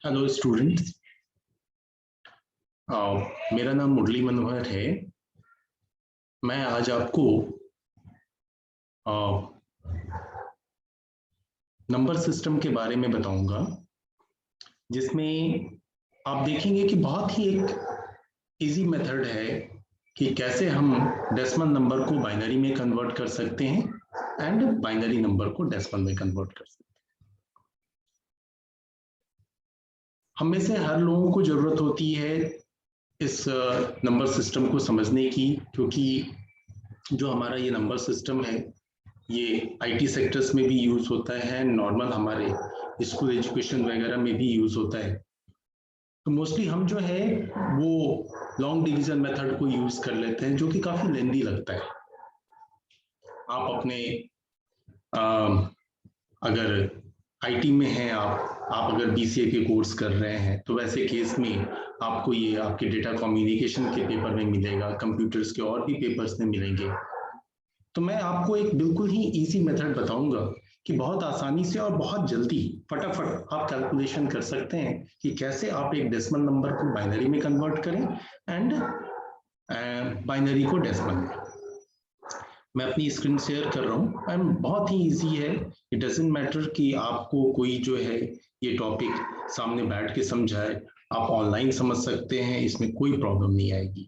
Hello students, मेरा नाम मुरली मनोहर है। मैं आज आपको नंबर सिस्टम के बारे में बताऊंगा, जिसमें आप देखेंगे कि बहुत ही एक इजी मेथड है कि कैसे हम डेसिमल नंबर को बाइनरी में कन्वर्ट कर सकते हैं एंड बाइनरी नंबर को डेसिमल में कन्वर्ट कर सकते हैं। हम में से हर लोगों को जरूरत होती है इस नंबर सिस्टम को समझने की, क्योंकि जो हमारा ये नंबर सिस्टम है ये आईटी सेक्टर्स में भी यूज होता है, नॉर्मल हमारे स्कूल एजुकेशन वगैरह में भी यूज होता है। तो मोस्टली हम जो है वो लॉन्ग डिवीजन मेथड को यूज कर लेते हैं, जो कि काफी लेंदी लगता है। आप अपने अगर आईटी में हैं, आप अगर बीसीए के कोर्स कर रहे हैं, तो वैसे केस में आपको ये आपके डेटा कम्युनिकेशन के पेपर में मिलेगा, कंप्यूटर्स के और भी पेपर्स में मिलेंगे। तो मैं आपको एक बिल्कुल ही इजी मेथड बताऊंगा कि बहुत आसानी से और बहुत जल्दी फटाफट आप कैलकुलेशन कर सकते हैं कि कैसे आप एक डेसिमल नंबर को बाइनरी में कन्वर्ट करें एंड बाइनरी को डेसिमल में। मैं अपनी स्क्रीन शेयर कर रहा हूँ एंड बहुत ही इजी है। इट डजंट मैटर कि आपको कोई जो है ये टॉपिक सामने बैठ के समझाए, आप ऑनलाइन समझ सकते हैं, इसमें कोई प्रॉब्लम नहीं आएगी।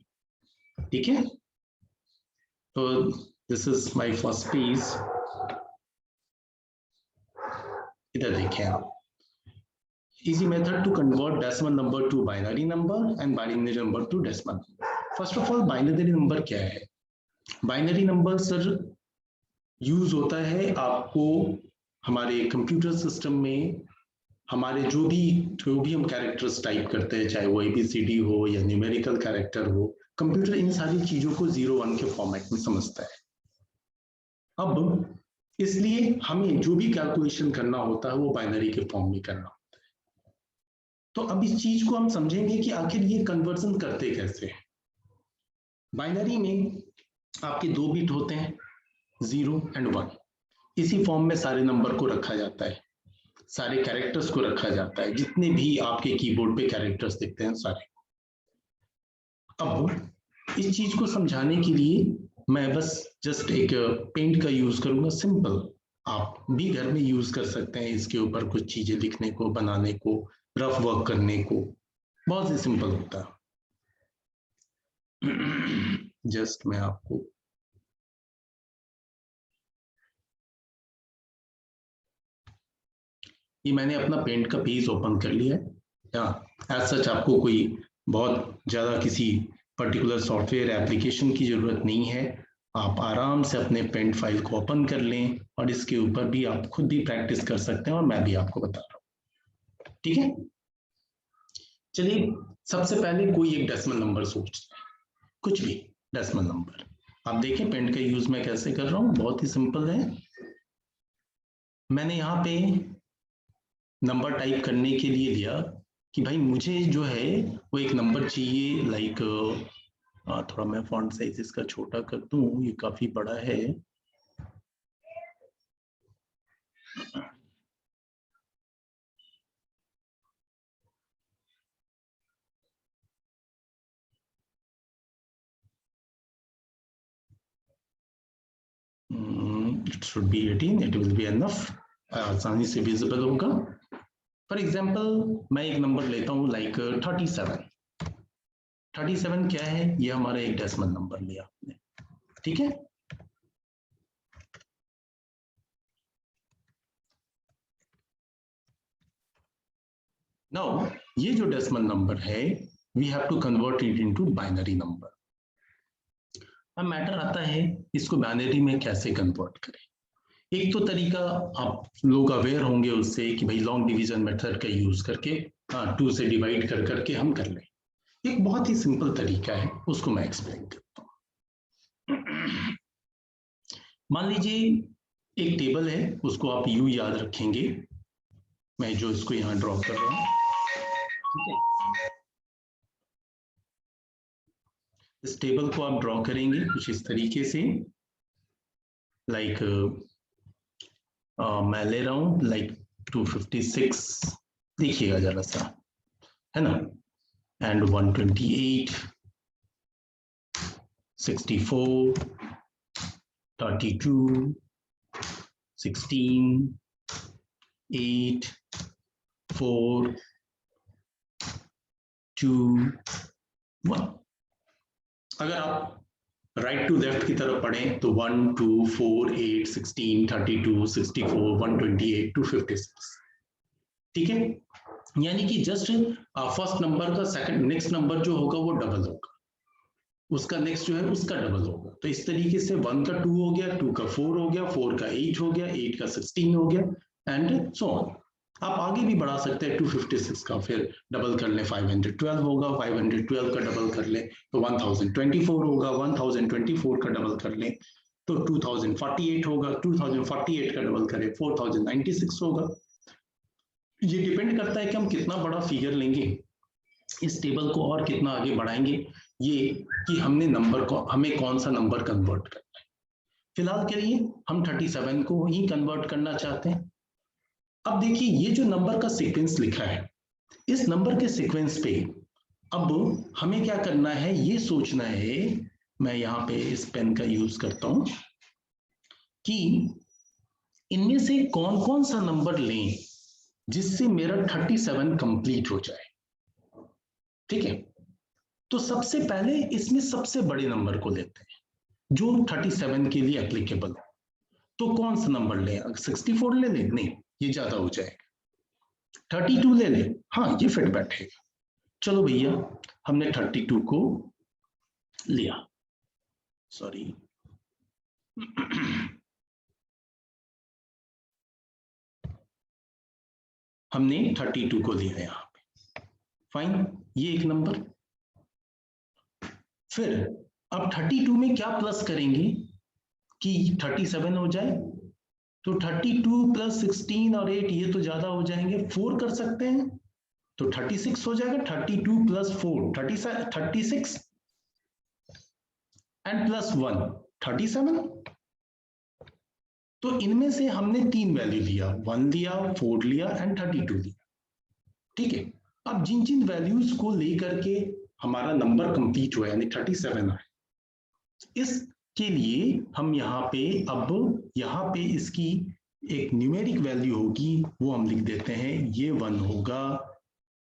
ठीक है, तो this is my first page. इधर देखें आप, easy method to convert decimal number to binary number and binary number to decimal. First of all, binary number क्या है? Binary number सर यूज होता है आपको हमारे कंप्यूटर सिस्टम में हमारे जो भी हम कैरेक्टर्स टाइप करते हैं, चाहे वो ABCD हो या न्यूमेरिकल कैरेक्टर हो, कंप्यूटर इन सारी चीजों को 0-1 के फॉर्मेट में समझता है। अब इसलिए हमें जो भी कैलकुलेशन करना होता है वो बाइनरी के फॉर्म में करना होता है। तो अब इस चीज को हम समझेंगे कि आखिर ये कन्वर्जन करते कैसे हैं। बाइनरी में आपके 2 बिट होते हैं, 0 एंड 1। इसी फॉर्म में सारे नंबर को रखा जाता है, सारे कैरेक्टर्स को रखा जाता है, जितने भी आपके कीबोर्ड पे कैरेक्टर्स दिखते हैं सारे। अब इस चीज को समझाने के लिए मैं बस जस्ट एक पेंट का यूज करूंगा, सिंपल। आप भी घर में यूज कर सकते हैं इसके ऊपर कुछ चीजें लिखने को, बनाने को, रफ वर्क करने को, बहुत ही सिंपल होता है। जस्ट मैं आपको ये मैंने अपना पेंट का पेज ओपन कर लिया है। एज सच आपको कोई बहुत ज्यादा किसी पर्टिकुलर सॉफ्टवेयर एप्लीकेशन की जरूरत नहीं है। आप आराम से अपने पेंट फाइल को ओपन कर लें और इसके ऊपर भी आप खुद भी प्रैक्टिस कर सकते हैं और मैं भी आपको बता रहा हूँ। ठीक है, चलिए सबसे पहले कोई एक डेसिमल नंबर सोचते हैं, कुछ भी डेसिमल नंबर। आप देखें पेंट का यूज मैं कैसे कर रहा हूँ, बहुत ही सिंपल है। मैंने यहाँ पे नंबर टाइप करने के लिए लिया कि भाई मुझे जो है वो एक नंबर चाहिए, लाइक थोड़ा मैं फॉन्ट साइज इसका छोटा कर दूं, ये काफी बड़ा है। It should be 18, it will be enough, आसानी से विजिबल होगा। फॉर एग्जांपल मैं एक नंबर लेता हूँ लाइक 37। 37 क्या है, ये हमारा एक डेसिमल नंबर लिया आपने। ठीक है, नाउ ये जो डेसिमल नंबर है we have to convert it into binary number. अब मैटर आता है इसको बाइनरी में कैसे कन्वर्ट करें। एक तो तरीका आप लोग अवेयर होंगे उससे कि भाई लॉन्ग डिवीजन मेथड का यूज करके 2 से डिवाइड कर करके हम कर लें। एक बहुत ही सिंपल तरीका है, उसको मैं एक्सप्लेन करता हूँ। मान लीजिए एक टेबल है, उसको आप यू याद रखेंगे, मैं जो इसको यहाँ ड्रॉ कर रहा हूँ। ठीक है, इस टेबल को आप ड्रॉ करेंगे कुछ इस तरीके से, लाइक मैं ले रहा हूँ लाइक 256। देखिएगा जरा सा, है ना, एंड 128, 64, 32, 16, 8, 4, 2, 1। अगर आप राइट टू लेफ्ट की तरफ पढ़ें तो 1, 2, 4, 8, 16, 32, 64, 128, 256। ठीक है, यानी कि जस्ट फर्स्ट नंबर का सेकंड नेक्स्ट नंबर जो होगा वो डबल होगा, उसका नेक्स्ट जो है उसका डबल होगा। तो इस तरीके से 1 का 2 हो गया, 2 का 4 हो गया, 4 का 8 हो गया, 8 का 16 हो गया एंड सो ऑन। आप आगे भी बढ़ा सकते हैं 256 का, फिर डबल कर लें 512 होगा, 512 का डबल कर लें तो 1024 होगा, 1024 का डबल कर लें तो 2048 होगा, 2048 का डबल करें 4096 होगा। ये डिपेंड करता है कि हम कितना बड़ा फिगर लेंगे इस टेबल को और कितना आगे बढ़ाएंगे, ये कि हमने नंबर को, हमें कौन सा नंबर कन्वर्ट करना है। फिलहाल के लिए हम 37 को ही कन्वर्ट करना चाहते हैं। अब देखिए ये जो नंबर का सीक्वेंस लिखा है, इस नंबर के सीक्वेंस पे अब हमें क्या करना है ये सोचना है। मैं यहाँ पे इस पेन का यूज करता हूं कि इनमें से कौन कौन सा नंबर लें जिससे मेरा 37 कंप्लीट हो जाए। ठीक है, तो सबसे पहले इसमें सबसे बड़े नंबर को लेते हैं जो 37 के लिए एप्लीकेबल हो। तो कौन सा नंबर लें? 64 ले लें? नहीं, ये ज्यादा हो जाएगा। 32 ले लें? हाँ, ये फिट बैठेगा। चलो भैया, हमने 32 को लिया, सॉरी हमने 32 को लिया यहाँ पे, फाइन, ये एक नंबर। फिर अब 32 में क्या प्लस करेंगे कि 37 हो जाए? तो 32 प्लस 16 और 8 ये तो ज्यादा हो जाएंगे, 4 कर सकते हैं तो 36 हो जाएगा। 32 प्लस 4 36 एंड प्लस 1 37। तो इनमें से हमने 3 वैल्यू लिया, 1 लिया, 4 लिया एंड 32 लिया। ठीक है, अब जिन जिन वैल्यूज को लेकर के हमारा नंबर कंप्लीट हुआ यानी 37 आए, इसके लिए हम यहाँ पे अब यहाँ पे इसकी एक न्यूमेरिक वैल्यू होगी, वो हम लिख देते हैं, ये 1 होगा,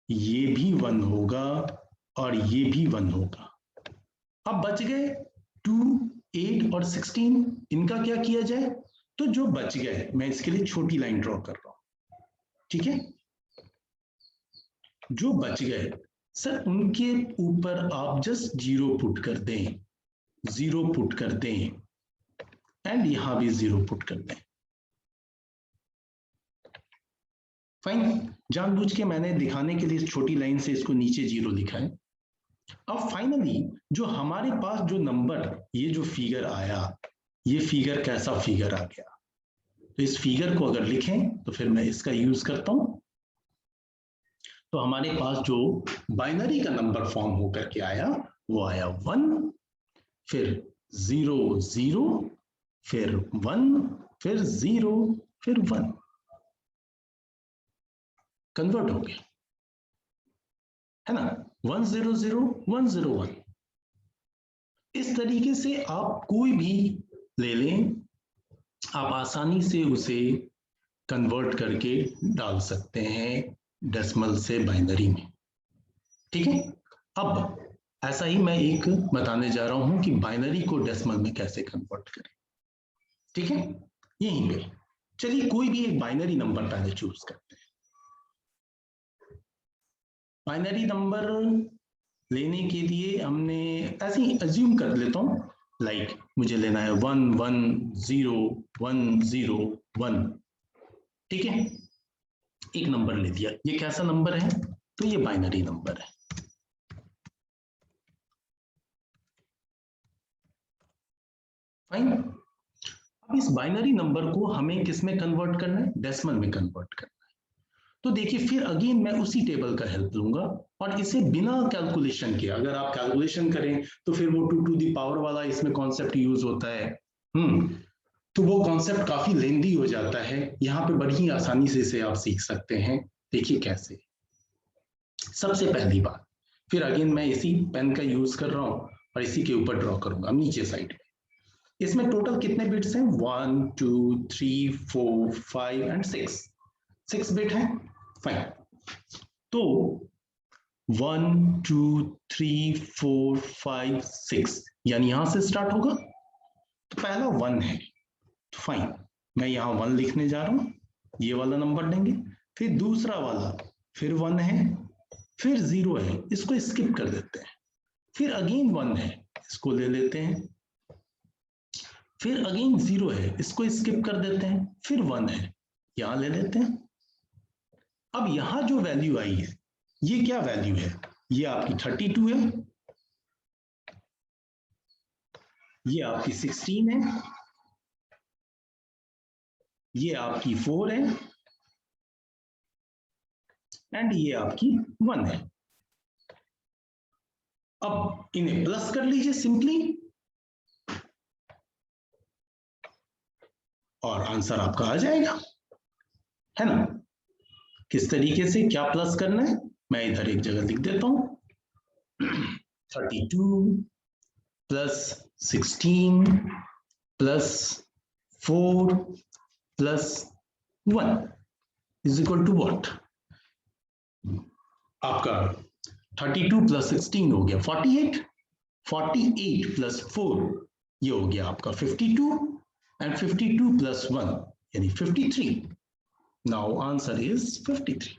ये भी 1 होगा और ये भी 1 होगा। अब बच गए 2, 8 और 16, इनका क्या किया जाए? तो जो बच गए, मैं इसके लिए छोटी लाइन ड्रॉ कर रहा हूं। ठीक है, जो बच गए सर उनके ऊपर आप जस्ट 0 पुट कर दें, 0 पुट कर दें एंड यहां भी 0 पुट कर दें। फाइन, जानबूझ के मैंने दिखाने के लिए छोटी लाइन से इसको नीचे 0 लिखा है। अब फाइनली जो हमारे पास जो नंबर, ये जो फिगर आया, ये फिगर कैसा फिगर आ गया? तो इस फिगर को अगर लिखें तो फिर मैं इसका यूज करता हूं। तो हमारे पास जो बाइनरी का नंबर फॉर्म होकर के आया वो आया 1, फिर 0 0, फिर 1, फिर 0, फिर 1, कन्वर्ट हो गया, है ना, 1 0 0 1 0 1। इस तरीके से आप कोई भी ले लें, आप आसानी से उसे कन्वर्ट करके डाल सकते हैं डेसिमल से बाइनरी में। ठीक है, अब ऐसा ही मैं एक बताने जा रहा हूं कि बाइनरी को डेसिमल में कैसे कन्वर्ट करें। ठीक है, यहीं पे चलिए कोई भी एक बाइनरी नंबर पहले चूज करते हैं। बाइनरी नंबर लेने के लिए हमने ऐसे ही अज्यूम कर लेता हूं, लाइक मुझे लेना है 1 1 0 1 0 1। ठीक है, एक नंबर ले दिया, ये कैसा नंबर है? तो ये बाइनरी नंबर है। फाइन, अब इस बाइनरी नंबर को हमें किस में कन्वर्ट करना है? डेसिमल में कन्वर्ट करना है। तो देखिए फिर अगेन मैं उसी टेबल का हेल्प लूंगा और इसे बिना कैलकुलेशन के, अगर आप कैलकुलेशन करें तो फिर वो 2 टू द पावर वाला इसमें कॉन्सेप्ट यूज होता है, तो वो कॉन्सेप्ट काफी लेंदी हो जाता है। यहाँ पे बड़ी ही आसानी से इसे आप सीख सकते हैं। देखिए कैसे, सबसे पहली बात। फिर अगेन मैं इसी पेन का यूज कर रहा हूं और इसी के ऊपर ड्रॉ करूंगा नीचे साइड में। इसमें टोटल कितने बिट्स हैं? 1 2 3 4 5 एंड 6 बिट हैं। फाइन। तो 1 2 3 4 5 6 यानी यहां से स्टार्ट होगा। तो पहला 1 है, तो फाइन, मैं यहां 1 लिखने जा रहा हूं, ये वाला नंबर लेंगे। फिर दूसरा वाला फिर 1 है, फिर 0 है, इसको स्किप कर देते हैं। फिर अगेन 1 है, इसको ले लेते हैं। फिर अगेन 0 है, इसको स्किप कर देते हैं। फिर 1 है, यहां ले लेते हैं। अब यहां जो वैल्यू आई है, ये क्या वैल्यू है? ये आपकी 32 है, ये आपकी 16 है, ये आपकी 4 है एंड ये आपकी 1 है। अब इन्हें प्लस कर लीजिए सिंपली और आंसर आपका आ जाएगा, है ना? किस तरीके से, क्या प्लस करना है, मैं इधर एक जगह लिख देता हूं। 32 plus 16 plus 4 plus 1 is equal to what? आपका 32 प्लस 16 हो गया 48, 48 प्लस 4 ये हो गया आपका 52 एंड 52 प्लस 1 यानी 53। Now answer is 53।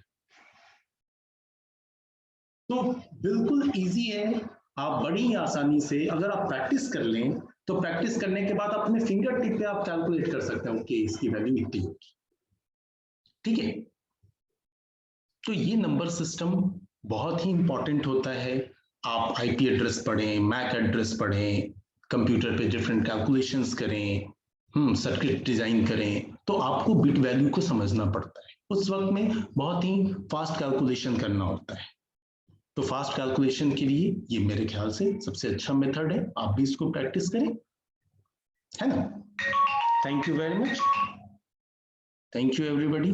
तो बिल्कुल इजी है, आप बड़ी आसानी से अगर आप प्रैक्टिस कर लें तो प्रैक्टिस करने के बाद अपने फिंगर टिप पे आप कैलकुलेट कर सकते हो कि इसकी वैल्यू इतनी होगी। ठीक है, तो ये नंबर सिस्टम बहुत ही इंपॉर्टेंट होता है। आप आईपी एड्रेस पढ़ें, मैक एड्रेस पढ़ें, कंप्यूटर पे डिफरेंट कैलकुलेशंस करें, सर्किट डिजाइन करें, तो आपको बिट वैल्यू को समझना पड़ता है। उस वक्त में बहुत ही फास्ट कैलकुलेशन करना होता है। तो फास्ट कैलकुलेशन के लिए ये मेरे ख्याल से सबसे अच्छा मेथड है, आप भी इसको प्रैक्टिस करें, है ना? Thank you very much, thank you everybody.